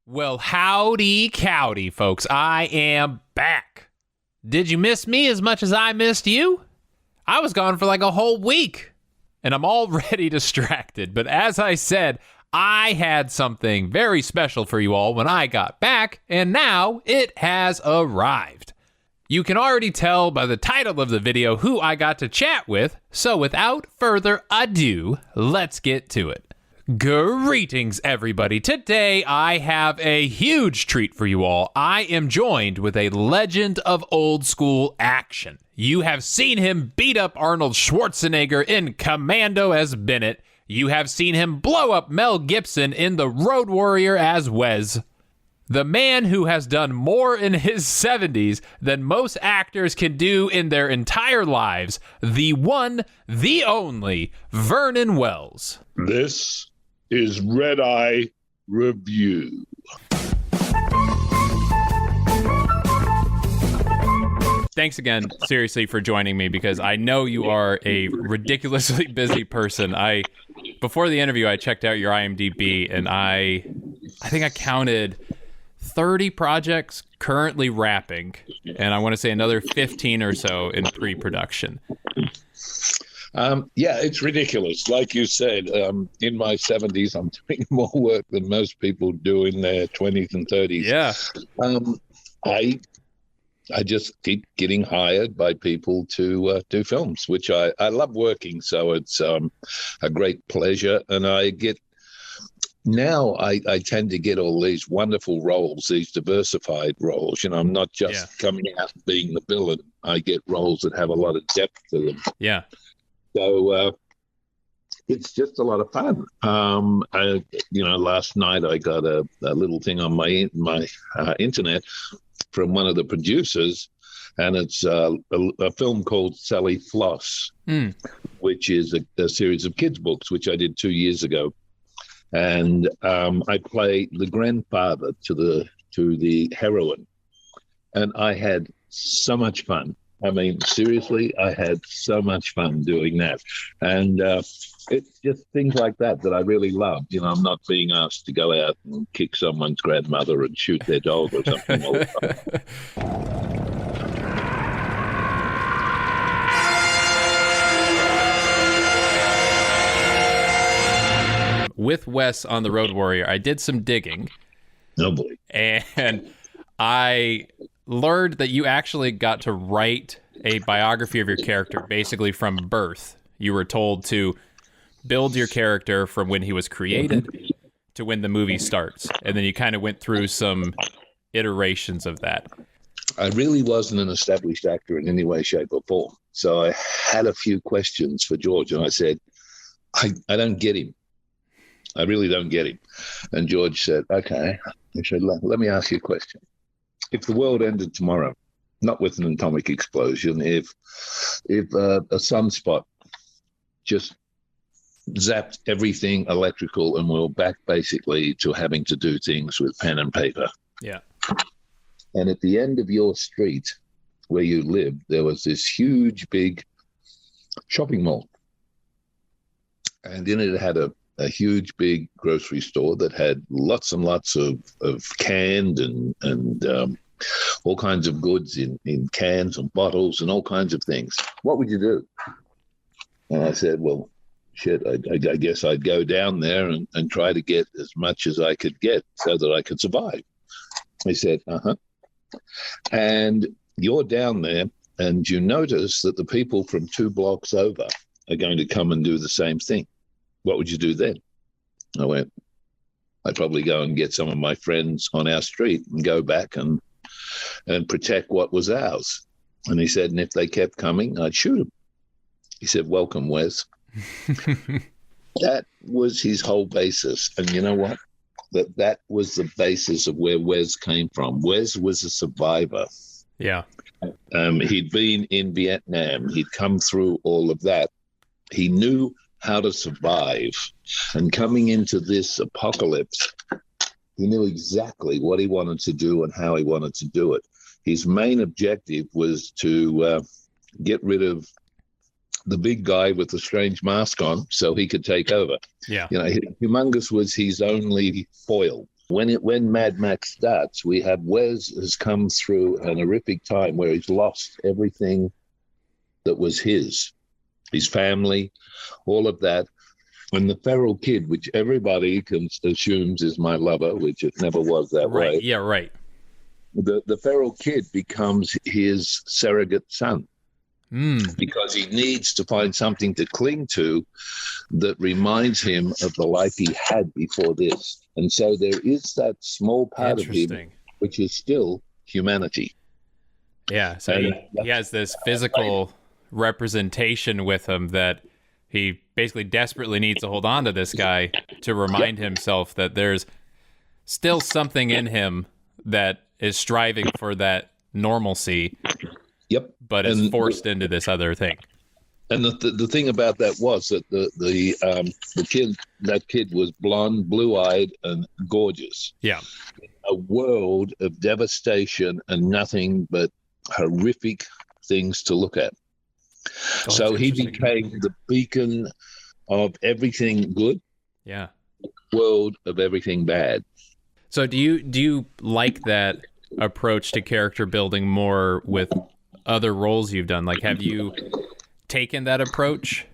Well, howdy, cowdy, folks. I am back. Did you miss me as much as I missed you? I was gone for like a whole week, and I'm already distracted. But as I said, I had something very special for you all when I got back, and now it has arrived. You can already tell by the title of the video who I got to chat with, so without further ado, let's get to it. Greetings, everybody. Today, I have a huge treat for you all. I am joined with a legend of old school action. You have seen him beat up Arnold Schwarzenegger in Commando as Bennett. You have seen him blow up Mel Gibson in The Road Warrior as Wes. The man who has done more in his 70s than most actors can do in their entire lives. The one, the only, Vernon Wells. This is Redeye Review. Thanks again, seriously, for joining me, because I know you are a ridiculously busy person. Before the interview, I checked out your IMDB, and I think I counted 30 projects currently wrapping, and I want to say another 15 or so in pre-production. Yeah, it's ridiculous. Like you said, in my 70s, I'm doing more work than most people do in their 20s and 30s. Yeah. I just keep getting hired by people to do films, which I love working. So it's a great pleasure. And I tend to get all these wonderful roles, these diversified roles. You know, I'm not just coming out and being the villain. I get roles that have a lot of depth to them. Yeah. So it's just a lot of fun. Last night I got a little thing on my internet from one of the producers, and it's a film called Sally Floss, which is a series of kids' books, which I did 2 years ago. And I play the grandfather to the heroine, and I had so much fun. I mean, seriously, I had so much fun doing that. And it's just things like that I really love. You know, I'm not being asked to go out and kick someone's grandmother and shoot their dog or something all the time. With Wes on The Road Warrior, I did some digging. Oh, boy. And I learned that you actually got to write a biography of your character basically from birth. You were told to build your character from when he was created to when the movie starts. And then you kind of went through some iterations of that. I really wasn't an established actor in any way, shape, or form. So I had a few questions for George, and I said, I don't get him. I really don't get him. And George said, okay. He said, let me ask you a question. If the world ended tomorrow, not with an atomic explosion, if a sunspot just zapped everything electrical and we're back basically to having to do things with pen and paper. Yeah. And at the end of your street where you lived, there was this huge, big shopping mall. And in it had a huge, big grocery store that had lots and lots of canned and all kinds of goods in cans and bottles and all kinds of things. What would you do? And I said, well, shit, I guess I'd go down there and try to get as much as I could get so that I could survive. He said, And you're down there and you notice that the people from 2 blocks over are going to come and do the same thing. What would you do then? I went, I'd probably go and get some of my friends on our street and go back and protect what was ours. And he said, and if they kept coming, I'd shoot them. He said, welcome, Wes. That was his whole basis. And you know what? That was the basis of where Wes came from. Wes was a survivor. Yeah. He'd been in Vietnam. He'd come through all of that. He knew how to survive. And coming into this apocalypse, he knew exactly what he wanted to do and how he wanted to do it. His main objective was to get rid of the big guy with the strange mask on so he could take over. Yeah. You know, Humongous was his only foil. When Mad Max starts, we have Wes has come through an horrific time where he's lost everything that was his family, all of that. And the feral kid, which everybody assumes is my lover, which it never was that way. Yeah, right. The feral kid becomes his surrogate son. Because he needs to find something to cling to that reminds him of the life he had before this. And so there is that small part of him which is still humanity. Yeah, so he has this physical representation with him that he basically desperately needs to hold on to this guy to remind himself that there's still something in him that is striving for that normalcy. Yep. But is forced into this other thing. And the thing about that was that that kid was blonde, blue-eyed, and gorgeous. Yeah. A world of devastation and nothing but horrific things to look at. So he became the beacon of everything good. Yeah. World of everything bad. So do you like that approach to character building more with other roles you've done? Like, have you taken that approach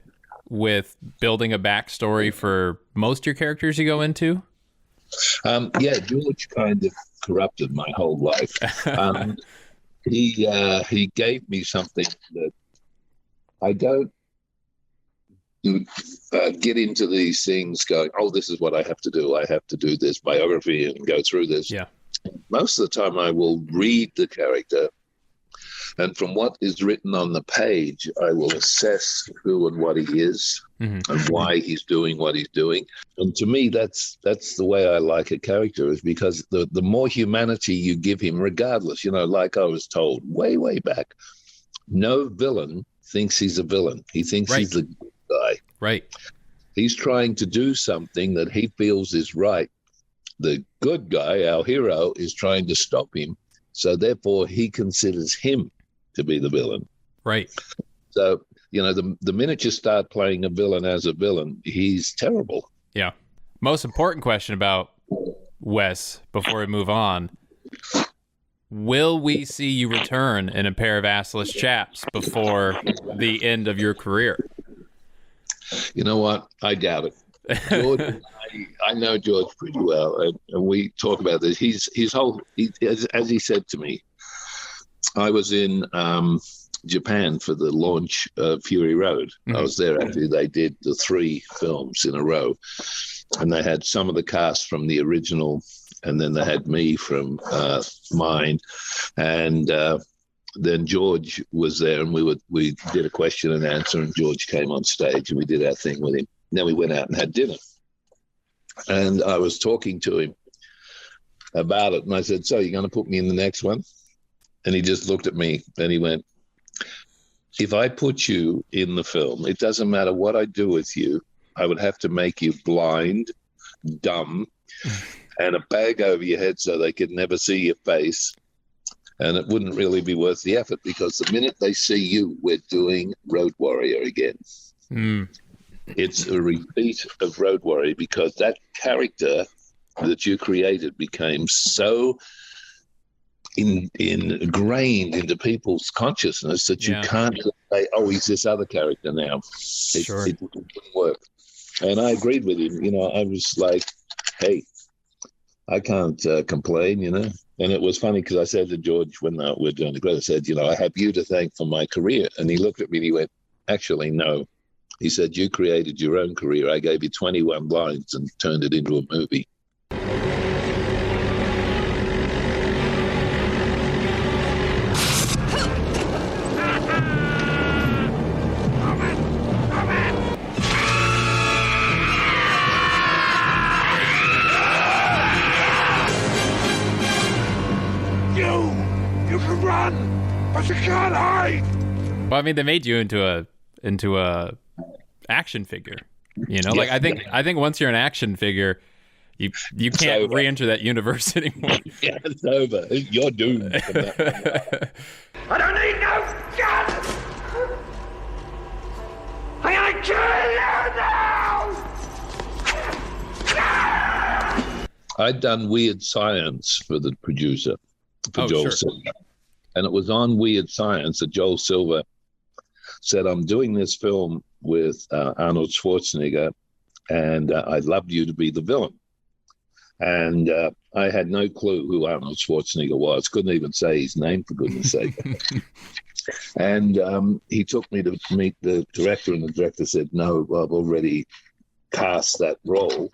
with building a backstory for most of your characters you go into? Yeah, George kind of corrupted my whole life. He gave me something that I don't get into these things going, oh, this is what I have to do. I have to do this biography and go through this. Yeah. Most of the time I will read the character, and from what is written on the page, I will assess who and what he is and why he's doing what he's doing. And to me, that's the way I like a character, is because the more humanity you give him, regardless, like I was told way, way back, no villain thinks he's a villain. He thinks he's a good guy. Right. He's trying to do something that he feels is right. The good guy, our hero, is trying to stop him. So therefore, he considers him to be the villain. Right. So, the minute you start playing a villain as a villain, he's terrible. Yeah. Most important question about Wes before we move on. Will we see you return in a pair of assless chaps before the end of your career? You know what? I doubt it. George, I know George pretty well, and we talk about this. As he said to me, I was in Japan for the launch of Fury Road. I was there after they did the 3 films in a row, and they had some of the cast from the original, and then they had me from mine, and then George was there, and we did a question and answer, and George came on stage, and we did our thing with him. Then we went out and had dinner, and I was talking to him about it, and I said, so you're going to put me in the next one? And he just looked at me and he went, if I put you in the film, it doesn't matter what I do with you, I would have to make you blind, dumb, and a bag over your head so they could never see your face. And it wouldn't really be worth the effort, because the minute they see you, we're doing Road Warrior again. It's a repeat of Road Warrior, because that character that you created became so ingrained into people's consciousness that you can't say, oh, he's this other character now. It wouldn't work. And I agreed with him. I was like, hey, I can't complain, And it was funny because I said to George when we were doing the credit, I said, I have you to thank for my career. And he looked at me and he went, actually, no. He said, you created your own career. I gave you 21 lines and turned it into a movie. You can run, but you can't hide. Well, I mean, they made you into a action figure. Like I think once you're an action figure, you can't re-enter that universe anymore. Yeah, it's over. You're doomed. I don't need no gun. I'm gonna kill you now. I'd done Weird Science for the producer, for Joel Silver. And it was on Weird Science that Joel Silver said, I'm doing this film with Arnold Schwarzenegger, and I'd love you to be the villain. And I had no clue who Arnold Schwarzenegger was. Couldn't even say his name, for goodness sake. And he took me to meet the director, and the director said, no, I've already cast that role.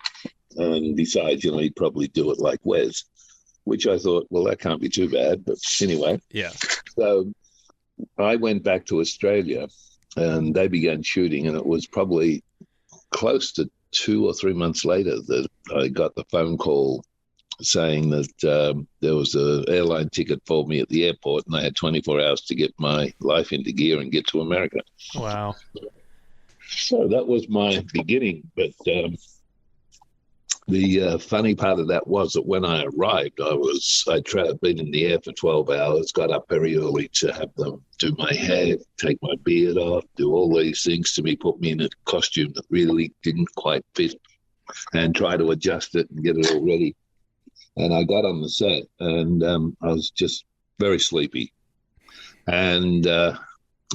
And besides, he'd probably do it like Wes, which I thought, well, that can't be too bad. But anyway. Yeah. So I went back to Australia, and they began shooting, and it was probably close to 2 or 3 months later that I got the phone call saying that there was an airline ticket for me at the airport, and I had 24 hours to get my life into gear and get to America. Wow. So that was my beginning. But the funny part of that was that when I arrived, I'd been in the air for 12 hours, got up very early to have them do my hair, take my beard off, do all these things to me, put me in a costume that really didn't quite fit, and try to adjust it and get it all ready. And I got on the set, and I was just very sleepy. And I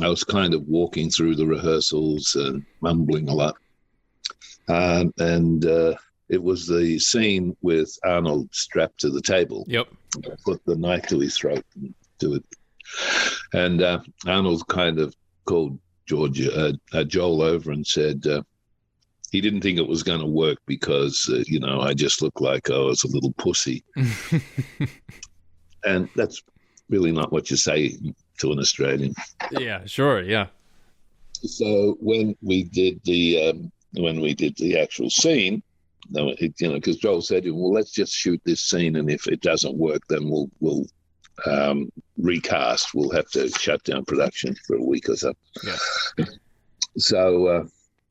was kind of walking through the rehearsals and mumbling a lot. It was the scene with Arnold strapped to the table. Yep. Put the knife to his throat and do it. And Arnold kind of called Joel over and said he didn't think it was going to work because, I just looked like I was a little pussy. And that's really not what you say to an Australian. Yeah, sure, yeah. So when we did the actual scene, because Joel said, well, let's just shoot this scene, and if it doesn't work, then we'll recast. We'll have to shut down production for a week or so. Yeah. So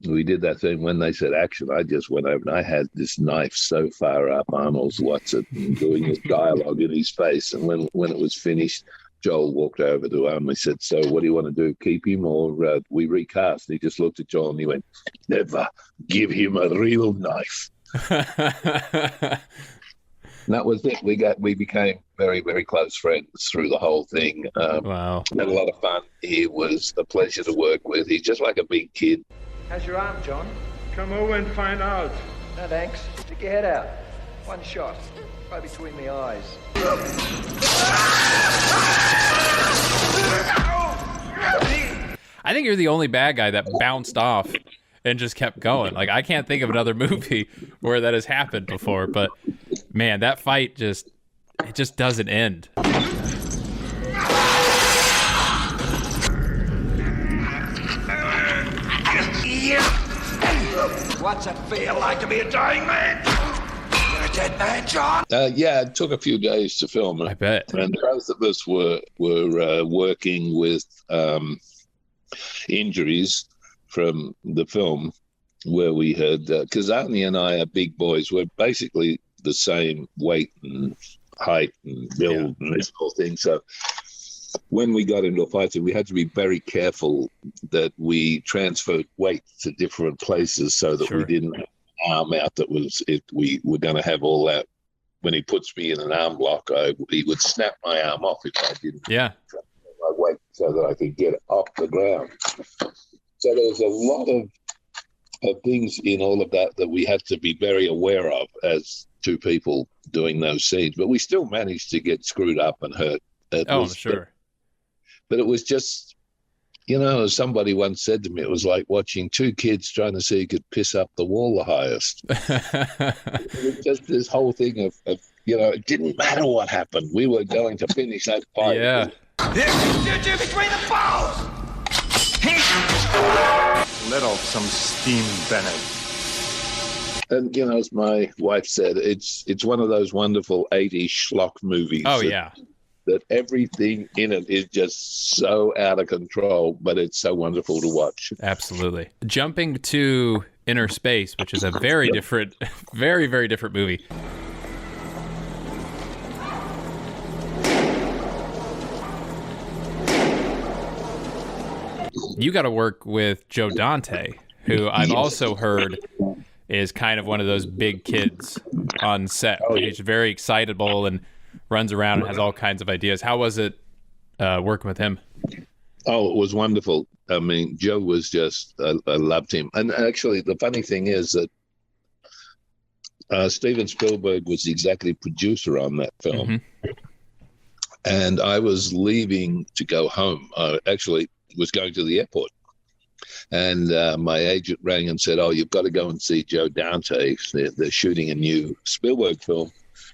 we did that thing. When they said action, I just went over, and I had this knife so far up Arnold's and doing his dialogue in his face. And when it was finished, Joel walked over to him and he said, so what do you want to do, keep him or we recast? And he just looked at Joel and he went, never give him a real knife. And that was it. We became very, very close friends through the whole thing. Wow. Had a lot of fun. He was a pleasure to work with. He's just like a big kid. How's your arm, John? Come over and find out. No thanks. Stick your head out. One shot. Right between the eyes. I think you're the only bad guy that bounced off and just kept going. Like, I can't think of another movie where that has happened before, but man, that fight just doesn't end. What's it feel like to be a dying man? You're a dead man, John? Yeah, it took a few days to film it. I bet. And both of us were working with injuries from the film where we had, because Arnie and I are big boys. We're basically the same weight and height and build and this whole thing. So when we got into a fight, we had to be very careful that we transferred weight to different places so that we didn't have an arm out that was it. We were going to have all that. When he puts me in an arm block, he would snap my arm off if I didn't transfer my weight so that I could get off the ground. So there was a lot of things in all of that we had to be very aware of as two people doing those scenes. But we still managed to get screwed up and hurt. Sure. But it was just, as somebody once said to me, it was like watching two kids trying to see who could piss up the wall the highest. It was just this whole thing of, it didn't matter what happened. We were going to finish that fight. Yeah. Shoot you between the balls! Let off some steam, Bennett. And, as my wife said, it's one of those wonderful 80s schlock movies. Oh, yeah. That everything in it is just so out of control, but it's so wonderful to watch. Absolutely. Jumping to Inner Space, which is a very different, very, very different movie. You got to work with Joe Dante, who I've also heard is kind of one of those big kids on set. Oh, yeah. He's very excitable and runs around and has all kinds of ideas. How was it working with him? Oh, it was wonderful. I mean, Joe was just, I loved him. And actually, the funny thing is that Steven Spielberg was the executive producer on that film. Mm-hmm. And I was leaving to go home. I actually was going to the airport. And my agent rang and said, "Oh, you've got to go and see Joe Dante. They're shooting a new Spielberg film,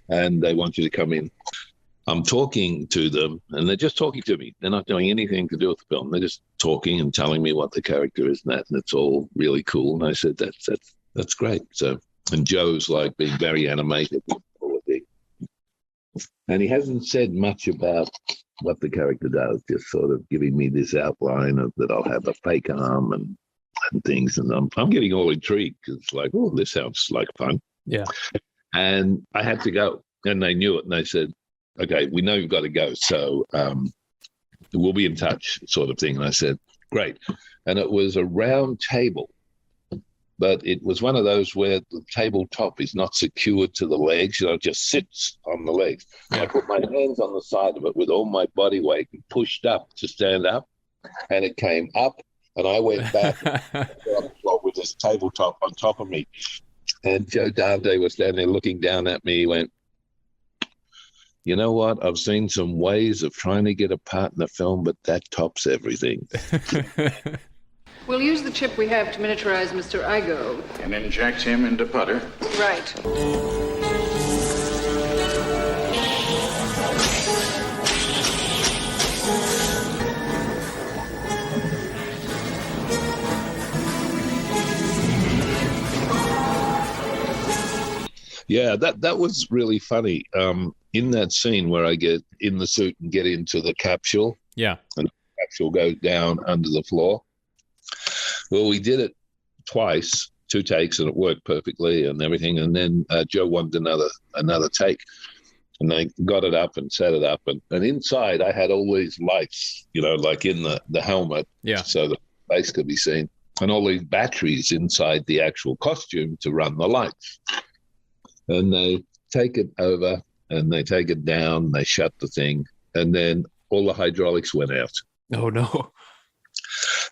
and they want you to come in." I'm talking to them, and they're just talking to me. They're not doing anything to do with the film. They're just talking and telling me what the character is and that, and it's all really cool. And I said, that's great. So, and Joe's like being very animated. And he hasn't said much about what the character does, just sort of giving me this outline of that I'll have a fake arm and things. And I'm getting all intrigued because like, oh, this sounds like fun. Yeah. And I had to go, and they knew it. And they said, "Okay, we know you've got to go. So we'll be in touch," sort of thing. And I said, "Great." And it was a round table, but it was one of those where the tabletop is not secured to the legs, it just sits on the legs. I put my hands on the side of it with all my body weight and pushed up to stand up, and it came up, and I went back with this tabletop on top of me. And Joe Dante was standing there looking down at me. He went, "You know what? I've seen some ways of trying to get a part in the film, but that tops everything." We'll use the chip we have to miniaturize Mr. Igo. And inject him into putter. Right. Yeah, that was really funny. In that scene where I get in the suit and get into the capsule. Yeah. And the capsule goes down under the floor. Well, we did it twice, 2 takes, and it worked perfectly and everything. And then Joe wanted another take. And they got it up and set it up. And inside, I had all these lights, like in the helmet. Yeah. So the face could be seen. And all these batteries inside the actual costume to run the lights. And they take it over and they take it down. They shut the thing. And then all the hydraulics went out. Oh, no.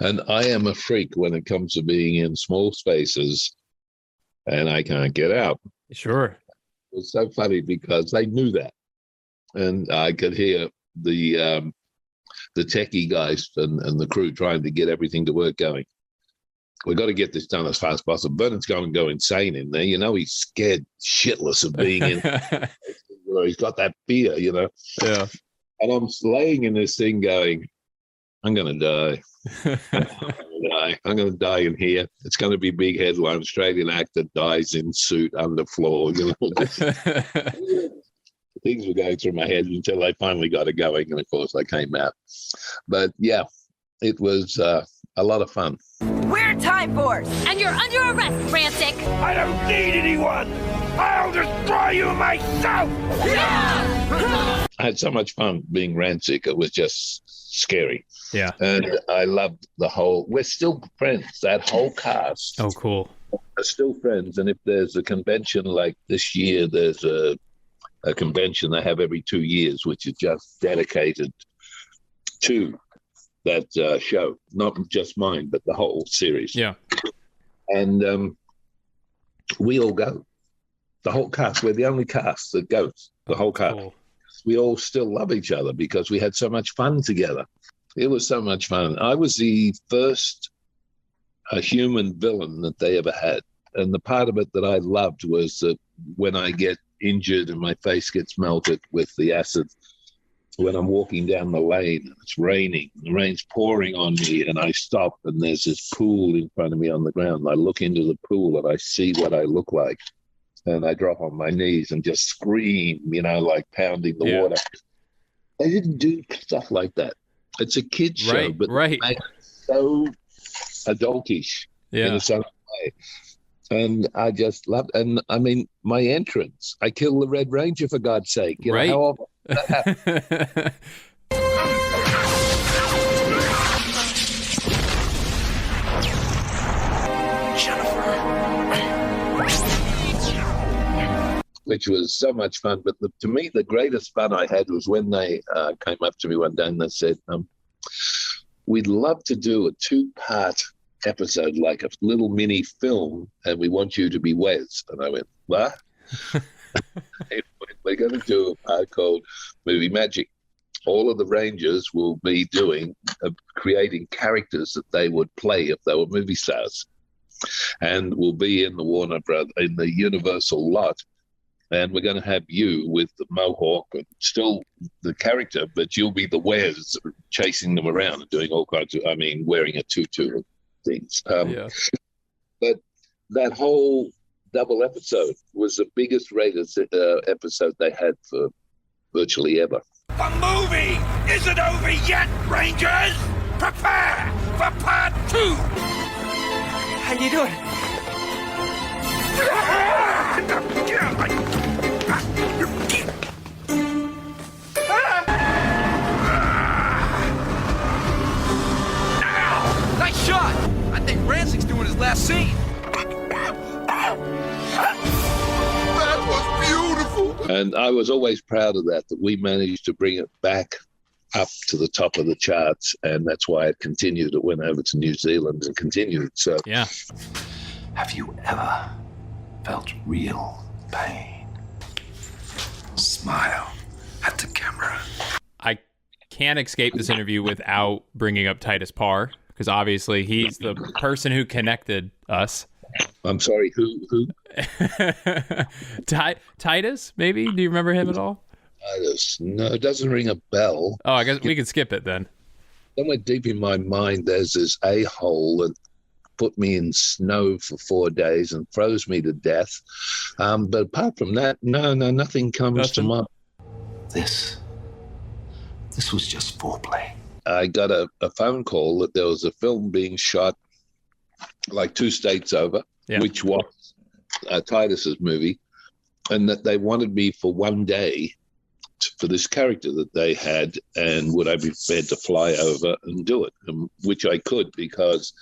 And I am a freak when it comes to being in small spaces, and I can't get out. Sure. It was so funny because they knew that, and I could hear the techie guys and the crew trying to get everything to work going. We've got to get this done as fast as possible. Vernon's going to go insane in there. He's scared shitless of being in. He's got that fear, Yeah. And I'm laying in this thing going, I'm going to die. I'm going to die in here. It's going to be big headline. Australian actor dies in suit under floor. Things were going through my head until I finally got it going. And of course, I came out. But yeah, it was a lot of fun. We're Time Force, and you're under arrest, Frantic. I don't need anyone. I'll destroy you myself. Yeah! I had so much fun being Rancic. It was just scary. Yeah. And I loved we're still friends. That whole cast. Oh, cool. Are still friends. And if there's a convention like this year, there's a convention they have every 2 years, which is just dedicated to that show. Not just mine, but the whole series. Yeah. And we all go. The whole cast. We're the only cast that goes. The whole cast. Cool. We all still love each other because we had so much fun together. It was so much fun. I was the first human villain that they ever had. And the part of it that I loved was that when I get injured and my face gets melted with the acid, when I'm walking down the lane and it's raining, the rain's pouring on me, and I stop and there's this pool in front of me on the ground. I look into the pool and I see what I look like. And I drop on my knees and just scream, like pounding the water. They didn't do stuff like that. It's a kid's show, but right. It's so adultish in a certain way. And I just loved it. And I mean, my entrance, I killed the Red Ranger, for God's sake. Right. How often that happen? which was so much fun. But to me, the greatest fun I had was when they came up to me one day and they said, we'd love to do a 2-part episode, like a little mini film, and we want you to be Wes. And I went, what? We're going to do a part called Movie Magic. All of the Rangers will be creating characters that they would play if they were movie stars, and will be in the Universal lot. And we're going to have you with the mohawk and still the character, but you'll be the Wes chasing them around and doing all kinds of, wearing a tutu and things. But that whole double episode was the biggest rated episode they had for virtually ever. The movie isn't over yet, Rangers! Prepare for part 2! How you doing? Now! Nice shot! I think Rancic's doing his last scene. That was beautiful! And I was always proud of that we managed to bring it back up to the top of the charts, and that's why it continued. It went over to New Zealand and continued. So, yeah. Have you ever felt real pain? Smile at the camera. I can't escape this interview without bringing up Titus Parr, because obviously he's the person who connected us. I'm sorry, who? Titus, maybe? Do you remember him at all? Titus. No, it doesn't ring a bell. Oh, I guess we could skip it then. Somewhere deep in my mind, there's this a-hole that put me in snow for 4 days and froze me to death. But apart from that, no, nothing comes to mind. This was just foreplay. I got a phone call that there was a film being shot like 2 states over, which was Titus's movie, and that they wanted me for 1 day for this character that they had, and would I be prepared to fly over and do it, which I could, because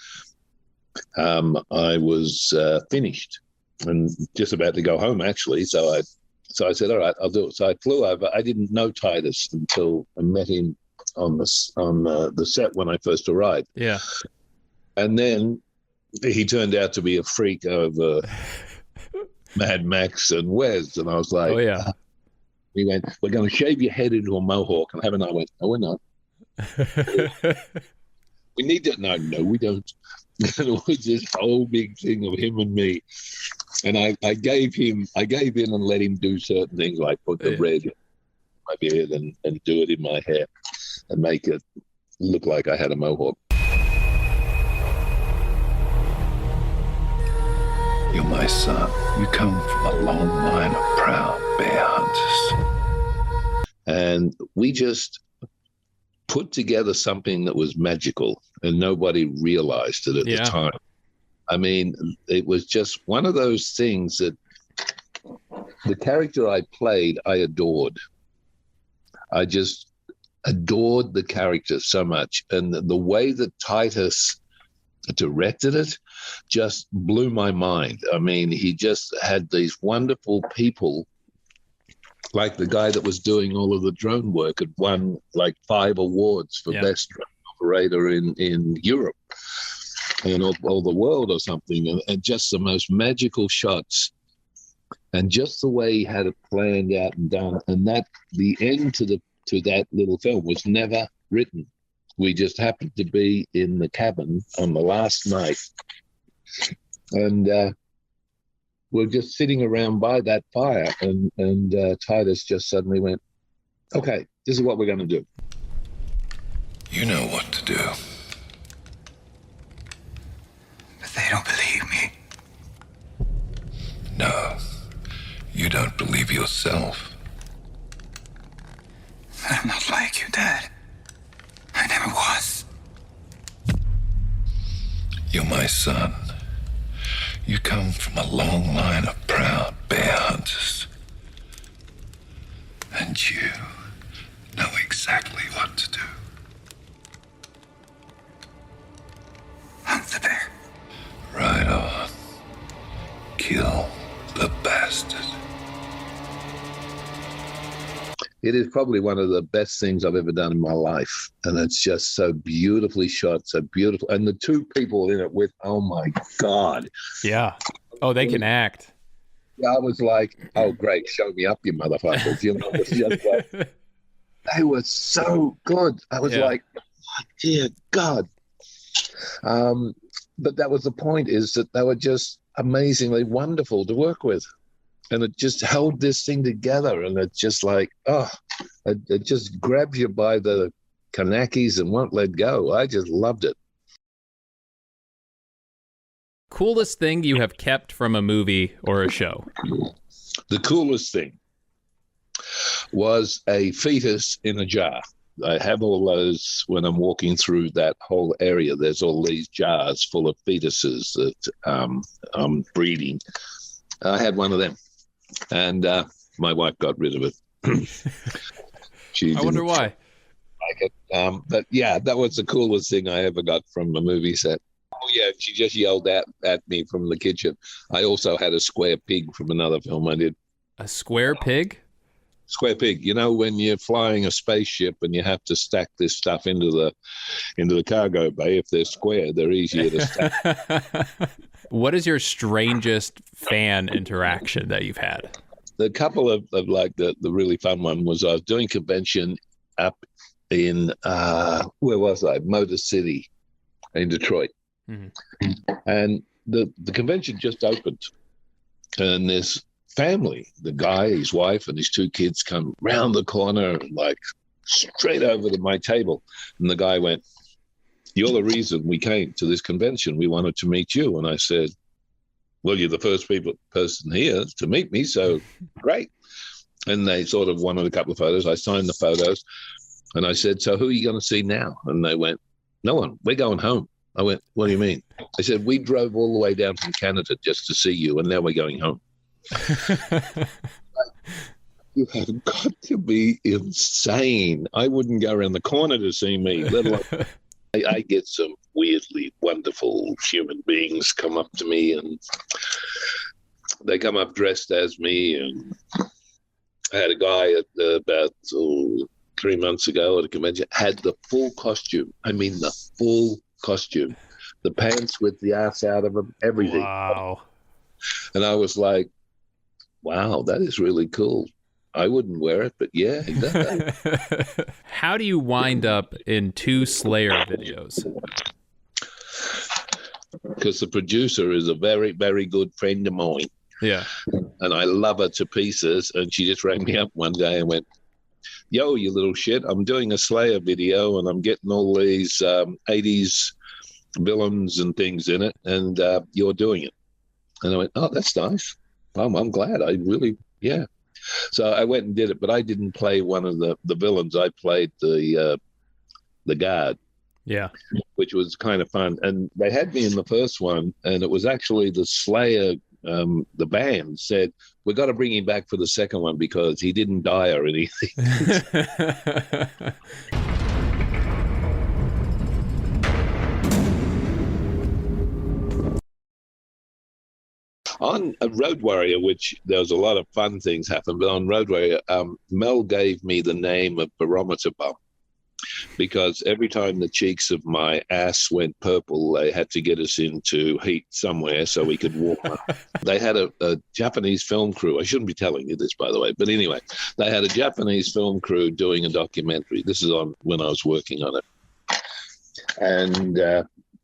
I was finished and just about to go home, actually. So I said, all right, I'll do it. So I flew over. I didn't know Titus until I met him on the set when I first arrived. Yeah. And then he turned out to be a freak over Mad Max and Wes. And I was like, oh, yeah. He went, we're going to shave your head into a mohawk and have an. I went, no, we're not. We need to. No, we don't. And it was this whole big thing of him and me. And I gave in and let him do certain things, like put the red in my beard and do it in my hair and make it look like I had a mohawk. You're my son. You come from a long line of proud bear hunters. And we just put together something that was magical, and nobody realized it at the time. I mean, it was just one of those things that the character I played, I adored. I just adored the character so much. And the way that Titus directed it just blew my mind. I mean, he just had these wonderful people, like the guy that was doing all of the drone work had won like 5 awards for best drone operator in Europe and all the world or something, and just the most magical shots, and just the way he had it planned out and done. And that the end to that little film was never written. We just happened to be in the cabin on the last night, and we're just sitting around by that fire, and Titus just suddenly went, okay, this is what we're going to do. You know what to do. But they don't believe me. No, you don't believe yourself. I'm not like you, Dad. I never was. You're my son. You come from a long line of proud bear hunters. And you know exactly what to do. Hunt the bear. Right on. Kill the bastard. It is probably one of the best things I've ever done in my life. And it's just so beautifully shot, so beautiful. And the two people in it with, oh my God. Yeah. Oh, they can act. I was like, oh, great, show me up, you motherfuckers. You know, it's just like, they were so good. I was like, oh, dear God. But that was the point, is that they were just amazingly wonderful to work with. And it just held this thing together. And it's just like, it just grabs you by the kanakis and won't let go. I just loved it. Coolest thing you have kept from a movie or a show? The coolest thing was a fetus in a jar. I have all those when I'm walking through that whole area. There's all these jars full of fetuses that I'm breeding. I had one of them, and my wife got rid of it. I wonder why. Like it. But yeah, that was the coolest thing I ever got from a movie set. Oh yeah, she just yelled at me from the kitchen. I also had a square pig from another film I did. A square pig? Square pig. You know, when you're flying a spaceship and you have to stack this stuff into the cargo bay, if they're square, they're easier to stack. What is your strangest fan interaction that you've had? The couple of like the really fun one was I was doing convention up in where was I? Motor City in Detroit. Mm-hmm. And the convention just opened, and this family, the guy, his wife, and his two kids come round the corner, like straight over to my table. And the guy went, "You're the reason we came to this convention. We wanted to meet you." And I said, "Well, you're the first person here to meet me, so great." And they sort of wanted a couple of photos. I signed the photos, and I said, "So who are you going to see now?" And they went, "No one. We're going home." I went, "What do you mean?" I said, "We drove all the way down from Canada just to see you, and now we're going home." You have got to be insane. I wouldn't go around the corner to see me, let alone. I get some weirdly wonderful human beings come up to me, and they come up dressed as me. And I had a guy about 3 months ago at a convention, had the full costume. I mean, the full costume, the pants with the ass out of them, everything. Wow. And I was like, wow, that is really cool. I wouldn't wear it, but yeah, he does that. How do you wind up in 2 Slayer videos? Because the producer is a very, very good friend of mine. Yeah. And I love her to pieces. And she just rang me up one day and went, "Yo, you little shit, I'm doing a Slayer video and I'm getting all these 80s villains and things in it, and you're doing it." And I went, "Oh, that's nice. I'm glad. I really, yeah." So I went and did it, but I didn't play one of the villains. I played the guard. Yeah. Which was kind of fun. And they had me in the first one, and it was actually the Slayer, the band said, "We got to bring him back for the second one because he didn't die or anything." On Road Warrior, which there was a lot of fun things happen, but on Road Warrior, Mel gave me the name of Barometer Bum because every time the cheeks of my ass went purple, they had to get us into heat somewhere so we could warm up. They had a Japanese film crew. I shouldn't be telling you this, by the way, but anyway, they had a Japanese film crew doing a documentary. This is on when I was working on it. And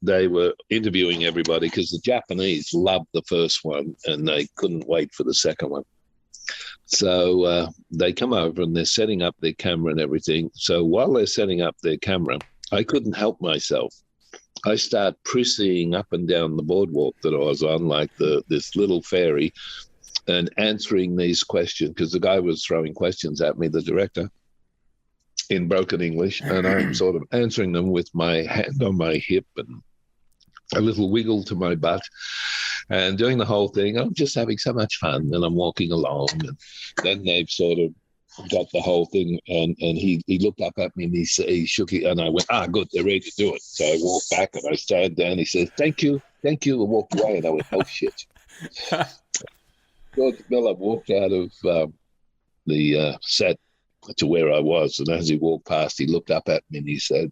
they were interviewing everybody because the Japanese loved the first one and they couldn't wait for the second one. So they come over and they're setting up their camera and everything. So while they're setting up their camera, I couldn't help myself. I start prissing up and down the boardwalk that I was on, like this little fairy, and answering these questions because the guy was throwing questions at me, the director, in broken English, and I'm sort of answering them with my hand on my hip and a little wiggle to my butt and doing the whole thing. I'm just having so much fun, and I'm walking along, and then they've sort of got the whole thing, and he looked up at me and he shook it, and I went, good, they're ready to do it. So I walked back and I sat down. He says, thank you, and walked away, and I went, oh shit. George Miller walked out of the set to where I was. And as he walked past, he looked up at me and he said,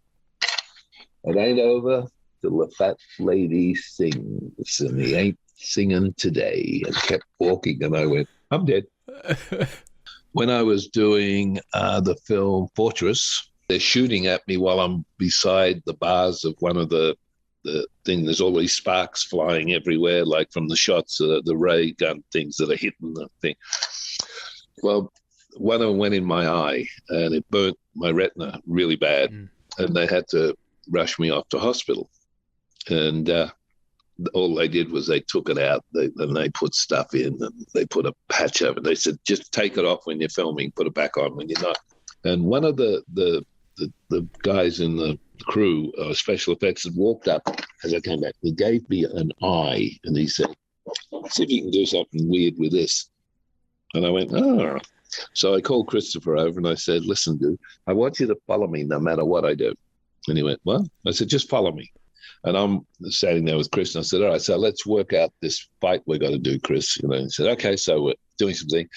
"It ain't over till the fat lady sings, and he ain't singing today," and kept walking. And I went, "I'm dead." When I was doing the film Fortress, they're shooting at me while I'm beside the bars of one of the thing. There's all these sparks flying everywhere, like from the shots, the ray gun things that are hitting the thing. Well, one of them went in my eye and it burnt my retina really bad. And they had to rush me off to hospital. And all they did was they took it out and they put stuff in and they put a patch over it. They said, "Just take it off when you're filming, put it back on when you're not." And one of the guys in the crew, special effects, had walked up as I came back. He gave me an eye and he said, "See if you can do something weird with this." And I went, "Oh." So I called Christopher over and I said, "Listen, dude, I want you to follow me no matter what I do." And he went, "What?" I said, "Just follow me." And I'm standing there with Chris and I said, "All right, so let's work out this fight we're going to do, Chris." You know, and he said, "Okay." So we're doing something.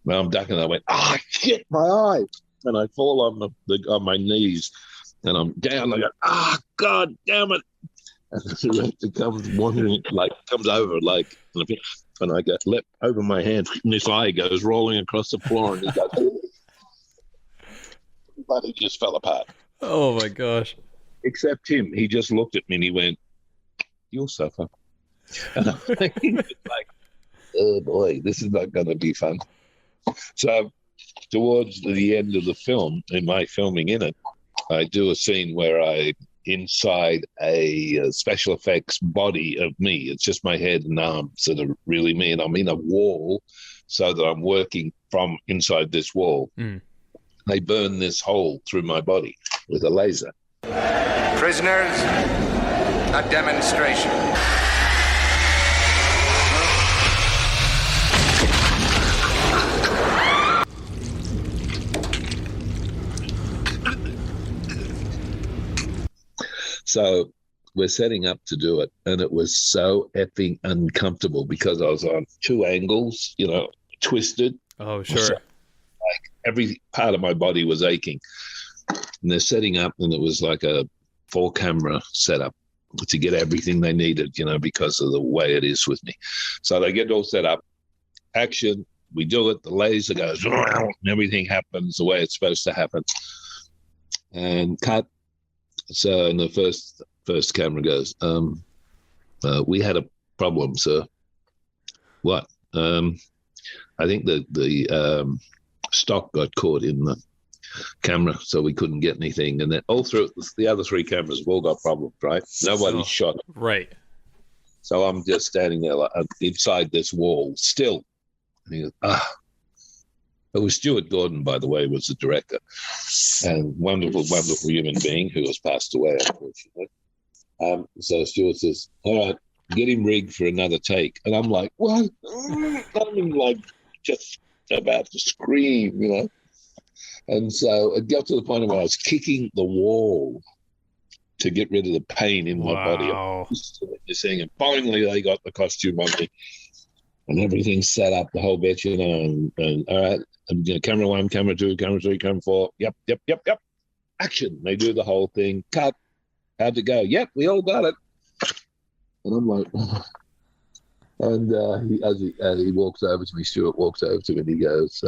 Now I'm ducking and I went, "Ah, shit, my eye." And I fall on my knees and I'm down. I go, "Ah, God damn it." And the director comes wandering, comes over, and I go, "Let over my hand." And this eye goes rolling across the floor and he goes, but it just fell apart. Oh my gosh. Except him. He just looked at me and he went, "You'll suffer." And I'm thinking, oh boy, this is not going to be fun. So towards the end of the film, in my filming in it, I do a scene where I'm inside a special effects body of me. It's just my head and arms that are really me. And I'm in a wall so that I'm working from inside this wall. They burn this hole through my body with a laser. Prisoners, a demonstration. So we're setting up to do it, and it was so effing uncomfortable because I was on two angles, twisted. Oh, sure. So, every part of my body was aching. And they're setting up, and it was like a 4-camera setup to get everything they needed, because of the way it is with me. So they get all set up. Action, we do it. The laser goes, and everything happens the way it's supposed to happen. And cut. So in the first camera goes, "We had a problem, sir." "What?" "I think the stock got caught in the camera, so we couldn't get anything." And then all through the other 3 cameras have all got problems, right? Nobody's shot. Right. So I'm just standing there inside this wall still. And he goes, It was Stuart Gordon, by the way, was the director, and wonderful, wonderful human being who has passed away, unfortunately. So Stuart says, "All right, get him rigged for another take." And I'm like, "What?" I'm just about to scream, And so it got to the point where I was kicking the wall to get rid of the pain in my body. You're seeing it. Finally, they got the costume on me and everything's set up, the whole bit, and all right, camera 1, camera 2, camera 3, camera 4. Yep. Action. They do the whole thing. Cut. How'd it go? Yep, we all got it. And I'm like, and as he walks over to me, Stuart walks over to me and he goes,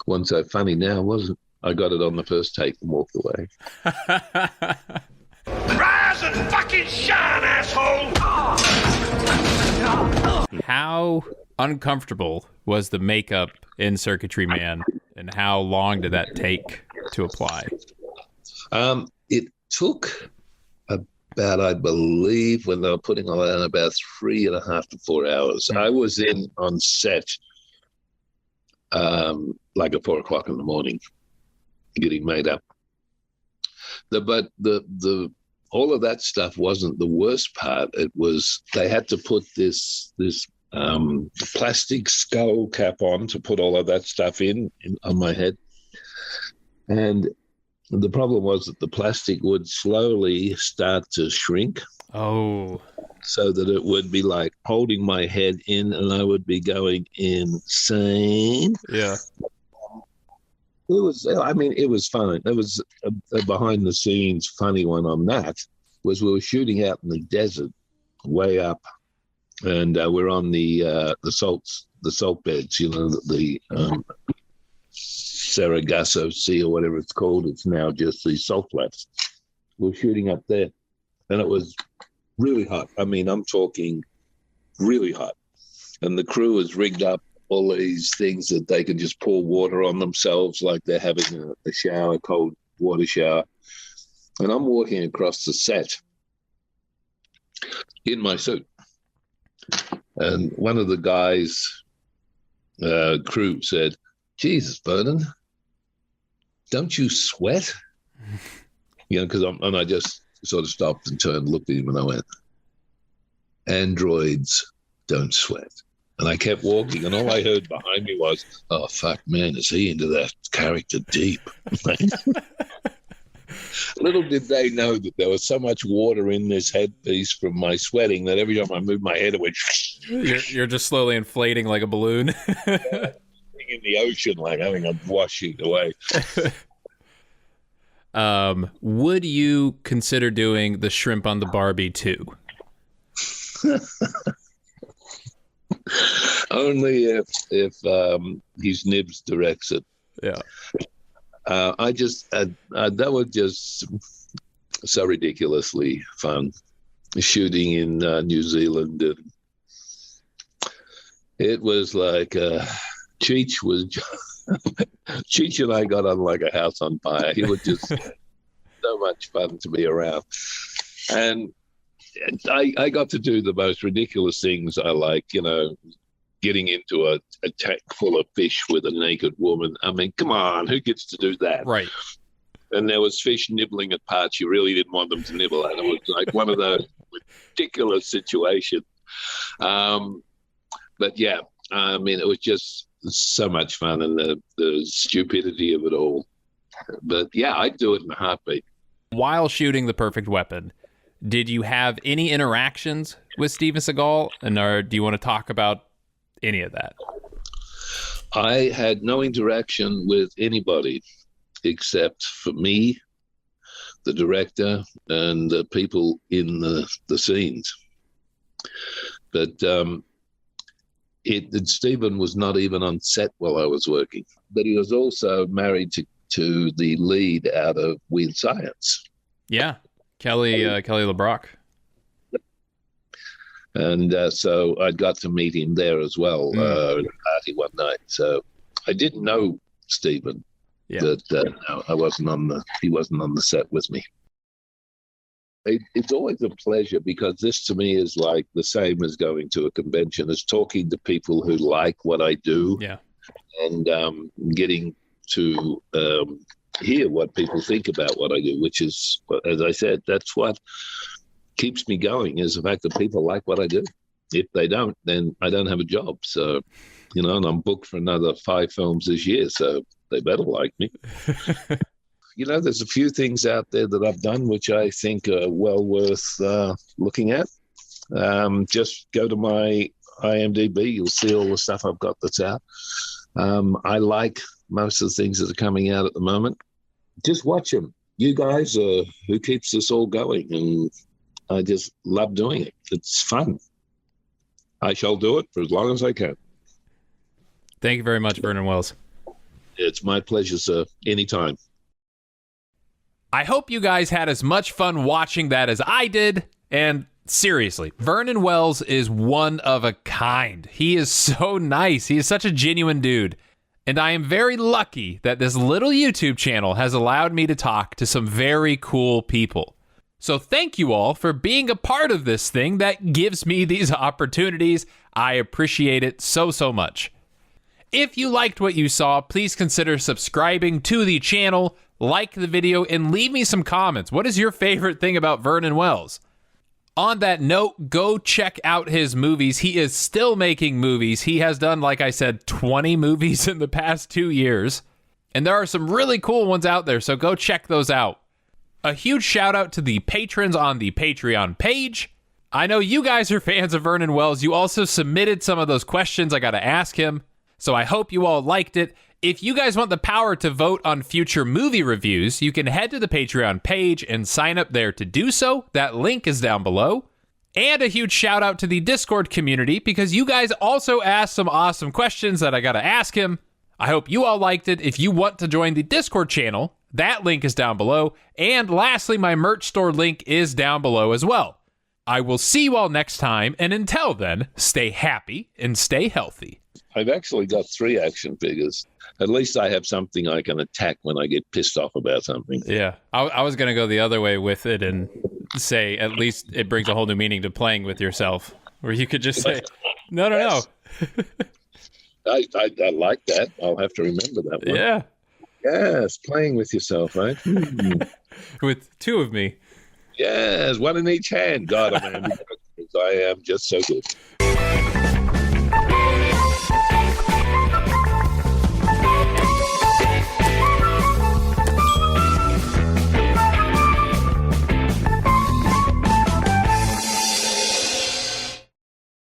"Wasn't so funny now, was it? I got it on the first take," and walked away. Rise and fucking shine, asshole! How uncomfortable was the makeup in Circuitry Man, and how long did that take to apply? It took about, I believe, when they were putting all that, about 3.5 to 4 hours. I was in on set at 4 o'clock in the morning, getting made up. But the all of that stuff wasn't the worst part. It was they had to put this plastic skull cap on to put all of that stuff in on my head, and the problem was that the plastic would slowly start to shrink. Oh. So that it would be like holding my head in and I would be going insane. Yeah. It was, I mean, it was fun. It was a behind the scenes funny one on that was we were shooting out in the desert way up, and we're on the salt beds, you know, the Sargasso Sea or whatever it's called. It's now just the salt flats. We're shooting up there, and it was really hot. I mean, I'm talking really hot. And the crew has rigged up all these things that they can just pour water on themselves like they're having a shower, cold water shower. And I'm walking across the set in my suit. And one of the guys, crew said, Jesus, Vernon, don't you sweat? You know, because I just sort of stopped and turned, looked at him, and I went, androids don't sweat. And I kept walking, and all I heard behind me was, oh, fuck, man, is he into that character deep? Little did they know that there was so much water in this headpiece from my sweating that every time I moved my head, it went... You're just slowly inflating like a balloon. In the ocean, like having a washing away. Would you consider doing the Shrimp on the Barbie 2? Only if his Nibs directs it. Yeah. That was just so ridiculously fun. Shooting in New Zealand, and it was like Cheech and I got on like a house on fire. He was just so much fun to be around, and I got to do the most ridiculous things I like, you know, getting into a tank full of fish with a naked woman. I mean, come on, who gets to do that? Right. And there was fish nibbling at parts you really didn't want them to nibble at. It was like one of those ridiculous situations. But yeah, I mean, it was just so much fun, and the stupidity of it all. But yeah, I'd do it in a heartbeat. While shooting The Perfect Weapon, did you have any interactions with Steven Seagal, or do you want to talk about any of that? I had no interaction with anybody except for me, the director, and the people in the scenes. But Stephen was not even on set while I was working, but he was also married to the lead out of Weird Science. Yeah, Kelly LeBrock. And so I got to meet him there as well at a party one night. So I didn't know Stephen, but no, he wasn't on the set with me. It's always a pleasure, because this to me is like the same as going to a convention, as talking to people who like what I do, and getting to hear what people think about what I do, which is, as I said, that's what keeps me going, is the fact that people like what I do. If they don't, then I don't have a job. So, you know, and I'm booked for another 5 films this year, so they better like me. You know, there's a few things out there that I've done which I think are well worth looking at. Just go to my IMDb. You'll see all the stuff I've got that's out. I like most of the things that are coming out at the moment. Just watch them. You guys are who keeps us all going, and I just love doing it. It's fun. I shall do it for as long as I can. Thank you very much, Vernon Wells. It's my pleasure, sir. Anytime. I hope you guys had as much fun watching that as I did. And seriously, Vernon Wells is one of a kind. He is so nice. He is such a genuine dude. And I am very lucky that this little YouTube channel has allowed me to talk to some very cool people. So thank you all for being a part of this thing that gives me these opportunities. I appreciate it so, so much. If you liked what you saw, please consider subscribing to the channel, like the video, and leave me some comments. What is your favorite thing about Vernon Wells? On that note, go check out his movies. He is still making movies. He has done, like I said, 20 movies in the past 2 years. And there are some really cool ones out there, so go check those out. A huge shout out to the patrons on the Patreon page. I know you guys are fans of Vernon Wells. You also submitted some of those questions I got to ask him, so I hope you all liked it. If you guys want the power to vote on future movie reviews, you can head to the Patreon page and sign up there to do so. That link is down below. And a huge shout out to the Discord community because you guys also asked some awesome questions that I got to ask him. I hope you all liked it. If you want to join the Discord channel, that link is down below. And lastly, my merch store link is down below as well. I will see you all next time. And until then, stay happy and stay healthy. I've actually got 3 action figures. At least I have something I can attack when I get pissed off about something. Yeah, I was going to go the other way with it and say at least it brings a whole new meaning to playing with yourself, where you could just say, no. I like that. I'll have to remember that one. Yeah. Yes, playing with yourself, right? With 2 of me. Yes, one in each hand. God, I am just so good.